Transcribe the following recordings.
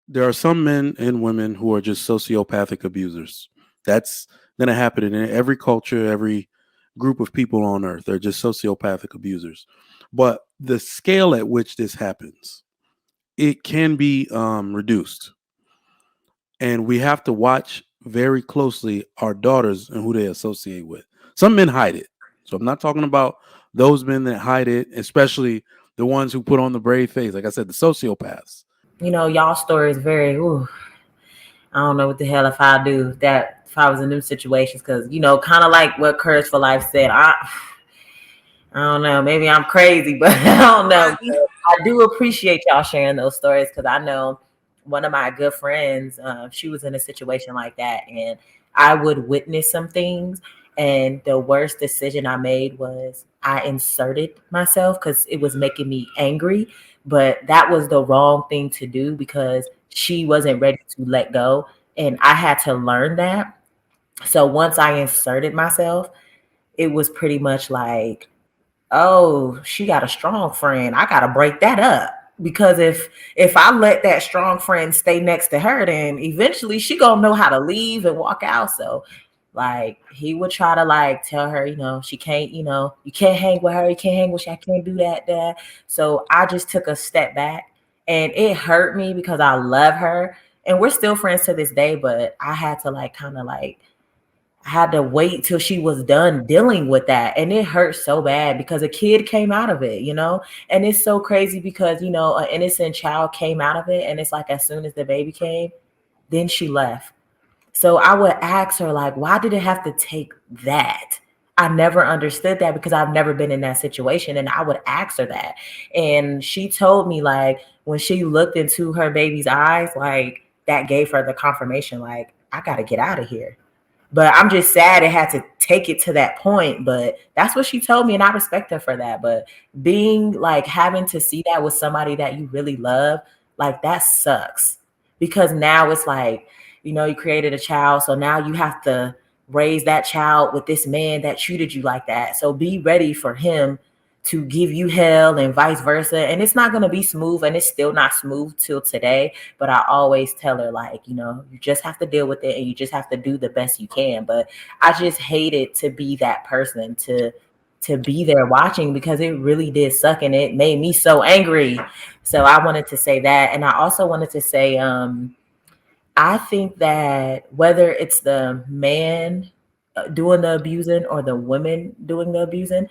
there are some men and women who are just sociopathic abusers. That's going to happen in every culture, every group of people on earth. They're just sociopathic abusers. But the scale at which this happens, it can be reduced. And we have to watch very closely our daughters and who they associate with. Some men hide it. So I'm not talking about those men that hide it, especially the ones who put on the brave face. Like I said, the sociopaths. Y'all story is very, ooh, I don't know what the hell if I do that if I was in them situations, because kind of like what Courage for Life said. I don't know, maybe I'm crazy, but I don't know. I do appreciate y'all sharing those stories, because I know one of my good friends, she was in a situation like that, and I would witness some things. And the worst decision I made was I inserted myself because it was making me angry. But that was the wrong thing to do because she wasn't ready to let go. And I had to learn that. So once I inserted myself, it was pretty much like, oh, she got a strong friend. I gotta break that up. Because if I let that strong friend stay next to her, then eventually she gonna know how to leave and walk out. So like he would try to like tell her, she can't, you can't hang with her, you can't hang with she, I can't do that. So I just took a step back, and it hurt me because I love her. And we're still friends to this day, but I had to like kind of like I had to wait till she was done dealing with that. And it hurt so bad because a kid came out of it. And it's so crazy because, an innocent child came out of it. And it's like as soon as the baby came, then she left. So I would ask her, like, why did it have to take that? I never understood that because I've never been in that situation. And I would ask her that. And she told me, like, when she looked into her baby's eyes, like, that gave her the confirmation, like, I got to get out of here. But I'm just sad it had to take it to that point. But that's what she told me, and I respect her for that. But being like having to see that with somebody that you really love, like that sucks. Because now it's like, you created a child, so now you have to raise that child with this man that treated you like that. So be ready for him to give you hell and vice versa. And it's not going to be smooth, and it's still not smooth till today. But I always tell her, like, you just have to deal with it, and you just have to do the best you can. But I just hated to be that person to be there watching, because it really did suck, and it made me so angry. So I wanted to say that. And I also wanted to say, I think that whether it's the man doing the abusing or the women doing the abusing,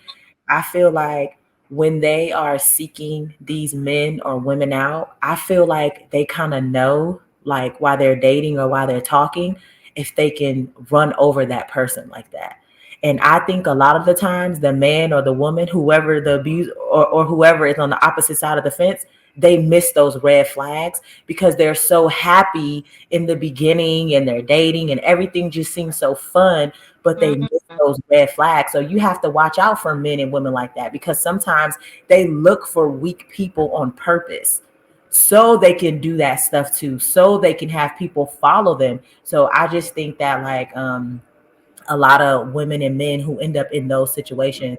I feel like when they are seeking these men or women out, I feel like they kind of know, like while they're dating or while they're talking, if they can run over that person like that. And I think a lot of the times the man or the woman, whoever the abuse or whoever is on the opposite side of the fence, they miss those red flags because they're so happy in the beginning and they're dating and everything just seems so fun, but they miss those red flags. So you have to watch out for men and women like that, because sometimes they look for weak people on purpose so they can do that stuff too, so they can have people follow them. So I just think that like a lot of women and men who end up in those situations,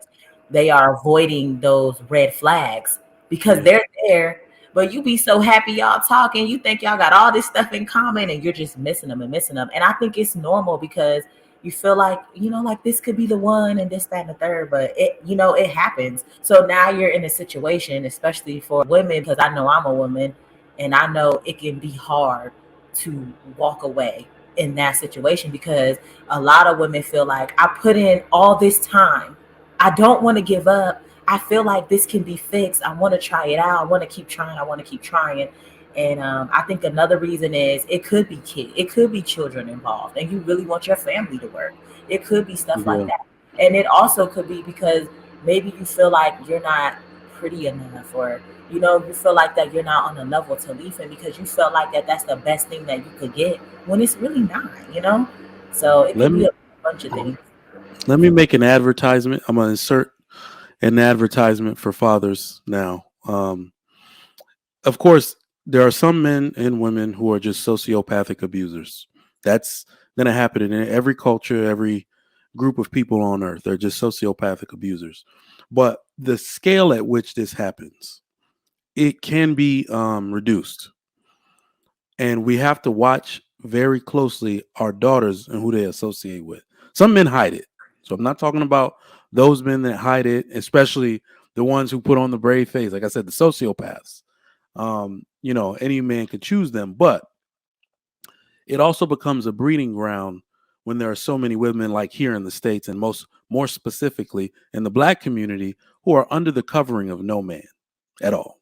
they are avoiding those red flags because Yeah. they're there. But you be so happy y'all talking, you think y'all got all this stuff in common, and you're just missing them and missing them. And I think it's normal because you feel like, like this could be the one and this, that, and the third, but it happens. So now you're in a situation, especially for women, because I know I'm a woman and I know it can be hard to walk away in that situation, because a lot of women feel like I put in all this time. I don't want to give up. I feel like this can be fixed. I want to try it out. I want to keep trying. I want to keep trying. And I think another reason is it could be it could be children involved, and you really want your family to work. It could be stuff like Yeah. that, and it also could be because maybe you feel like you're not pretty enough, or you feel like that you're not on a level to leave him because you felt like that's the best thing that you could get when it's really not. So it Let could be me a bunch of things. let me make an advertisement. I'm gonna insert an advertisement for fathers now. Of course, there are some men and women who are just sociopathic abusers. That's going to happen in every culture, every group of people on earth. They're just sociopathic abusers. But the scale at which this happens, it can be reduced. And we have to watch very closely our daughters and who they associate with. Some men hide it. So I'm not talking about those men that hide it, especially the ones who put on the brave face. Like I said, the sociopaths. Any man could choose them, but it also becomes a breeding ground when there are so many women like here in the States and more specifically in the black community who are under the covering of no man at all.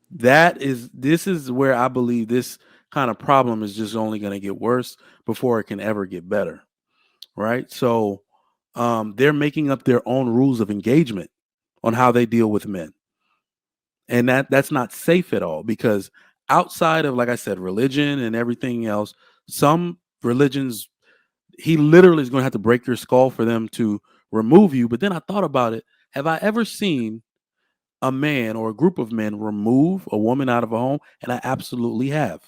This is where I believe this kind of problem is just only going to get worse before it can ever get better. Right. So they're making up their own rules of engagement on how they deal with men. And that's not safe at all because outside of, like I said, religion and everything else, some religions, he literally is going to have to break your skull for them to remove you. But then I thought about it. Have I ever seen a man or a group of men remove a woman out of a home? And I absolutely have.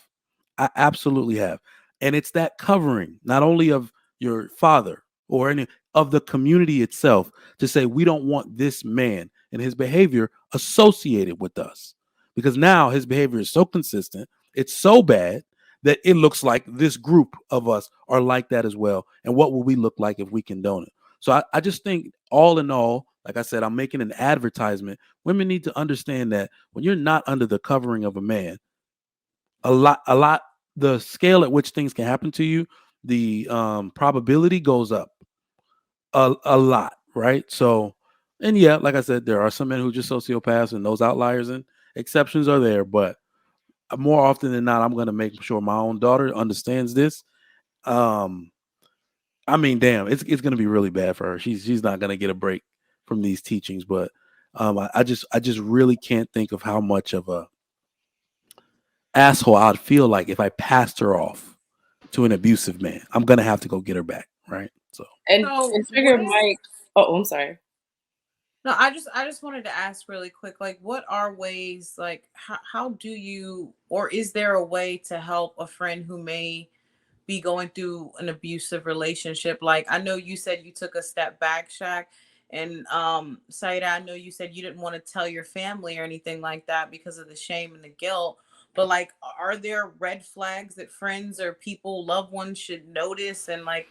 I absolutely have. And it's that covering, not only of your father or any of the community itself, to say we don't want this man and his behavior associated with us. Because now his behavior is so consistent, it's so bad that it looks like this group of us are like that as well. And what will we look like if we condone it? So I just think all in all, like I said, I'm making an advertisement. Women need to understand that when you're not under the covering of a man, a lot, the scale at which things can happen to you, the probability goes up a lot, right? So, and yeah, like I said, there are some men who just sociopaths, and those outliers and exceptions are there, but more often than not, I'm going to make sure my own daughter understands this. Um, I mean, damn, it's going to be really bad for her. She's not going to get a break from these teachings, but I just really can't think of how much of a asshole I'd feel like if I passed her off to an abusive man. I'm gonna have to go get her back, right? So And what trigger Mike. Oh, I'm sorry. No, I just wanted to ask really quick, like, what are ways, like, how do you, or is there a way to help a friend who may be going through an abusive relationship? Like, I know you said you took a step back, Shaq, and Saida, I know you said you didn't want to tell your family or anything like that because of the shame and the guilt. But like, are there red flags that friends or people, loved ones should notice? And like,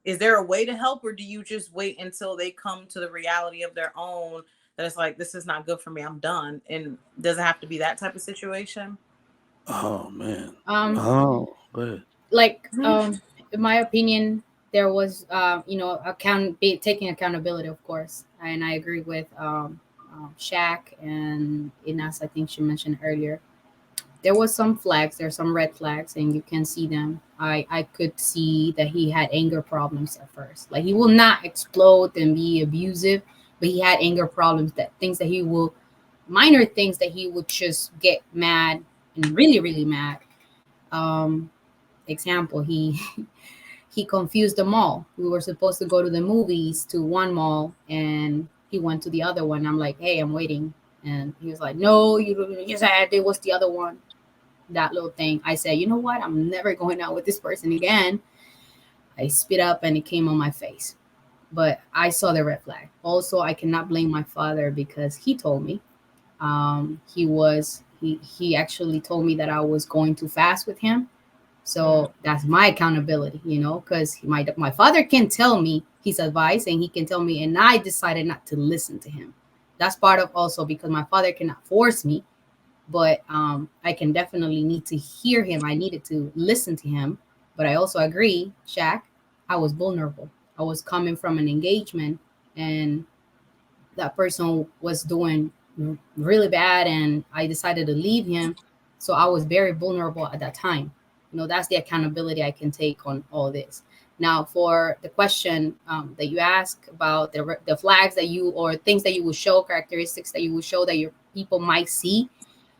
is there a way to help, or do you just wait until they come to the reality of their own that it's like, this is not good for me, I'm done? And does it have to be that type of situation? oh man. Um, Oh, go ahead. like Mhm. in my opinion, there was taking accountability, of course, and I agree with Shaq and Inas. I think she mentioned earlier. There was some flags. There's some red flags, and you can see them. I could see that he had anger problems at first. Like he will not explode and be abusive, but he had anger problems. That things that he will minor things that he would just get mad and really really mad. Um, Example, he he confused the mall. We were supposed to go to the movies to one mall, and he went to the other one. I'm like, hey, I'm waiting, and he was like, no, you said it was the other one. That little thing. I said, you know what? I'm never going out with this person again. I spit up, and it came on my face. But I saw the red flag. Also, I cannot blame my father because he told me. He actually told me that I was going too fast with him, so that's my accountability, because my father can tell me his advice and he can tell me, and I decided not to listen to him. That's part of also because my father cannot force me, but I can definitely need to hear him. I needed to listen to him, but I also agree, Shaq. I was vulnerable. I was coming from an engagement, and that person was doing really bad, and I decided to leave him. So I was very vulnerable at that time. That's the accountability I can take on all this. Now, for the question that you ask about the flags that you, or things that you will show, characteristics that you will show that your people might see.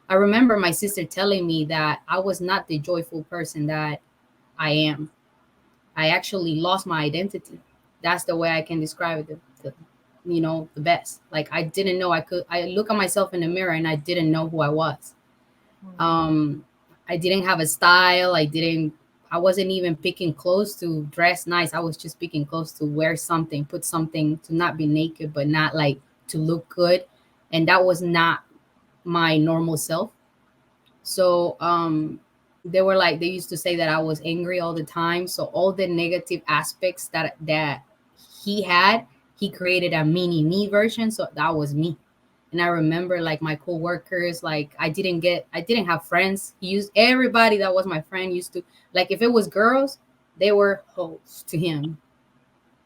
I remember my sister telling me that I was not the joyful person that I am. I actually lost my identity. That's the way I can describe it. The best. Like I didn't know I could. I look at myself in the mirror and I didn't know who I was. Um, I didn't have a style. I wasn't even picking clothes to dress nice. I was just picking clothes to wear something, put something, to not be naked, but not like to look good. And that was not my normal self. So they were like, they used to say that I was angry all the time. So all the negative aspects that he had, he created a mini me version. So that was me. And I remember like my coworkers, like I didn't have friends. He used everybody that was my friend used to, like, if it was girls, they were hoes to him.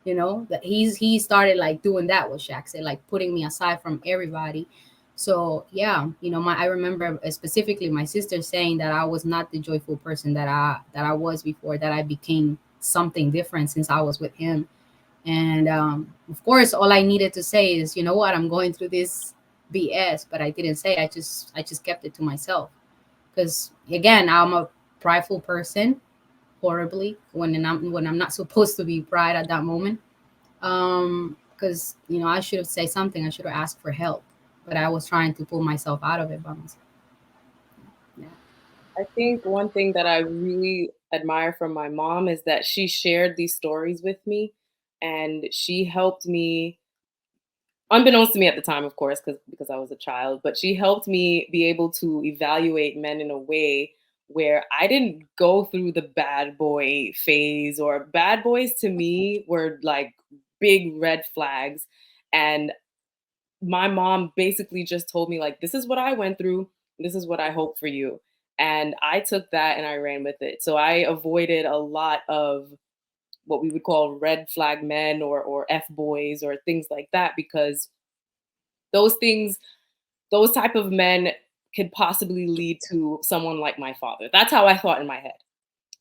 You know, that he started like doing that, what Shaq said, like putting me aside from everybody. So yeah, you know, I remember specifically my sister saying that I was not the joyful person that I was before, that I became something different since I was with him. And of course, all I needed to say is, you know what, I'm going through this BS, but I didn't say. I just kept it to myself, because again, I'm a prideful person, horribly, when I'm not supposed to be pride at that moment. Because you know, I should have said something. I should have asked for help, but I was trying to pull myself out of it by myself. Yeah. I think one thing that I really admire from my mom is that she shared these stories with me, and she helped me, unbeknownst to me at the time, of course, because I was a child, but she helped me be able to evaluate men in a way where I didn't go through the bad boy phase, or bad boys to me were like big red flags. And my mom basically just told me, like, this is what I went through, this is what I hope for you. And I took that and I ran with it. So I avoided a lot of what we would call red flag men, or F boys or things like that, because those things, those type of men could possibly lead to someone like my father. That's how I thought in my head.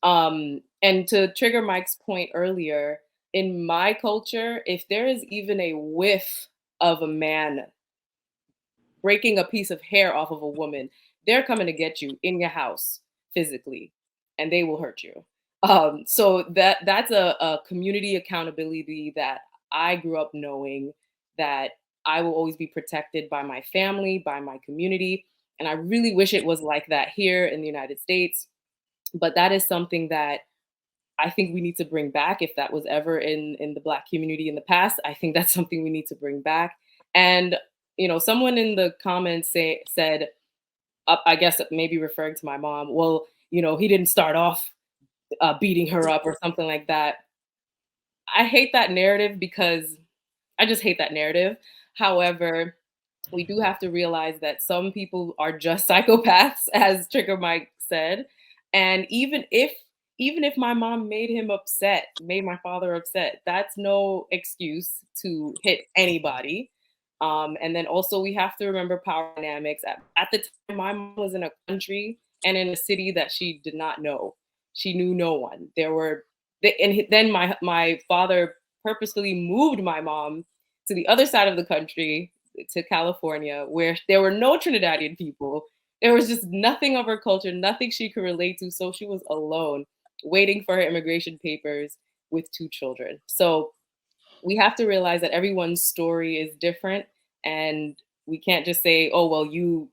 And to trigger Mike's point earlier, in my culture, if there is even a whiff of a man breaking a piece of hair off of a woman, they're coming to get you in your house physically, and they will hurt you. So that's a community accountability that I grew up knowing, that I will always be protected by my family, by my community. And I really wish it was like that here in the United States. But that is something that I think we need to bring back. If that was ever in the Black community in the past, I think that's something we need to bring back. And you know, someone in the comments said, I guess maybe referring to my mom, well, you know, he didn't start off beating her up or something like that. I hate that narrative, because I just hate that narrative. However, we do have to realize that some people are just psychopaths, as Trigger Mike said. And even if my mom made him upset, made my father upset, that's no excuse to hit anybody. And then also we have to remember power dynamics. At the time, my mom was in a country and in a city that she did not know. She knew no one. And then my father purposefully moved my mom to the other side of the country, to California, where there were no Trinidadian people. There was just nothing of her culture, nothing she could relate to. So she was alone, waiting for her immigration papers with 2 children. So we have to realize that everyone's story is different, and we can't just say, oh, well, you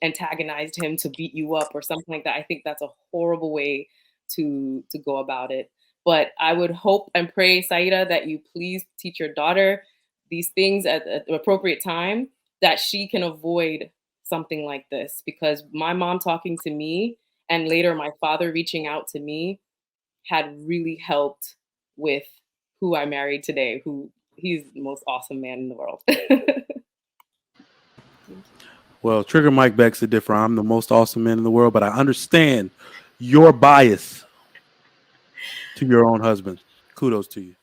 antagonized him to beat you up or something like that. I think that's a horrible way to go about it. But I would hope and pray, Saida, that you please teach your daughter these things at the appropriate time, that she can avoid something like this. Because my mom talking to me, and later my father reaching out to me, had really helped with who I married today, who he's the most awesome man in the world. Well, Trigger Mike begs to differ. I'm the most awesome man in the world, but I understand your bias to your own husband. Kudos to you.